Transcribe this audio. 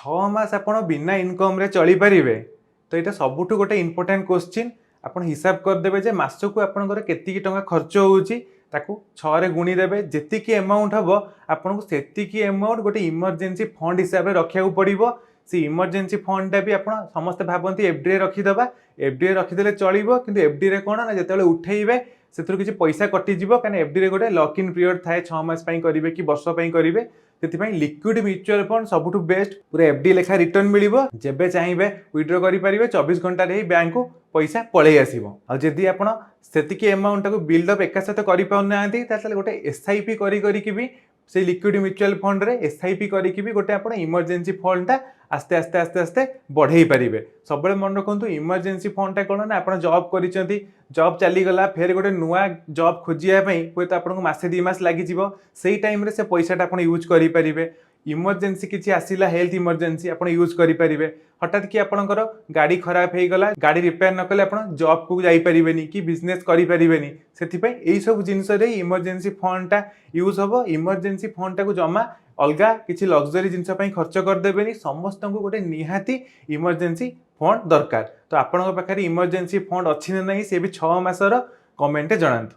6 मास आपण बिना इनकम रे चली पारिबे तो ये सबुठ गोटे इंपोर्टेंट क्वेश्चन आपण हिसाब करदेवे जे मासकू आपनकर केतिकी टंका खर्च होउची ताकू 6 रे गुणी देबे जेतिकी अमाउंट हबो आपनको सेतिकी अमाउंट गोटे इमरजेंसी फंड हिसाब रे रखिया पड़िबो। से इमरजेंसी फंड टा भी आपण समस्त भाबंती एफडी रखिदबा एफडी रखिदेले चलिबो किंतु एफडी रे कोन ना जेतेबेले उठेइबे सेथुर किछि पैसा कटि जिवो काने एफडी रे गोटे लॉक इन पीरियड थाए 6 मास पई करिवे कि वर्ष पई करिवे सेतिपई लिक्विड म्यूचुअल फंड सबुठु बेस्ट पूरा एफडी लेखा रिटर्न मिलिबो जेबे चाहिबे विथड्रॉ करि परिबे 24 घंटा रे बैंक को पैसा पळै आसीबो। आ जदी आपण सेतिकी अमाउंट को बिल्ड अप एका साथ करि पाउनांती ताले गोटे एसआईपी करि कि भी से लिक्विड म्यूचुअल फंड रे एसआईपी करि कि भी गोटे आपण इमरजेंसी फंड ता आस्ते आस्ते आस्ते आस्ते बढ़ई पारिबे। सब मन रखु इमरजेंसी फंड टा कौन ना आप जॉब करिसेंती जॉब चली गला फिर गोटे नुआ जॉब खोजिया हुए तो आपको मासे 2 मास लगी से टाइम रे से पैसाटा आप यूज करेंगे। इमरजेंसी किसी आसिला हेल्थ इमरजेंसी आप यूज करेंगे। हठात कि आपंकर गाड़ी खराब हो गला गाड़ी रिपेयर न कले आप जॉब को जापरेनि कि बिजनेस करें से सब जिनस इमरजेंसी फंड टा यूज हम। इमरजेंसी फंड टाक जमा अलगा किसी लग्जरी जिनस खर्च करदेवेनि समस्त को गोटे निहाती इमरजेंसी फंड दरकार। तो आपण पाखे इमरजेंसी फंड अच्छी ना नहीं सी भी 6 मासर कमेंट जनातु।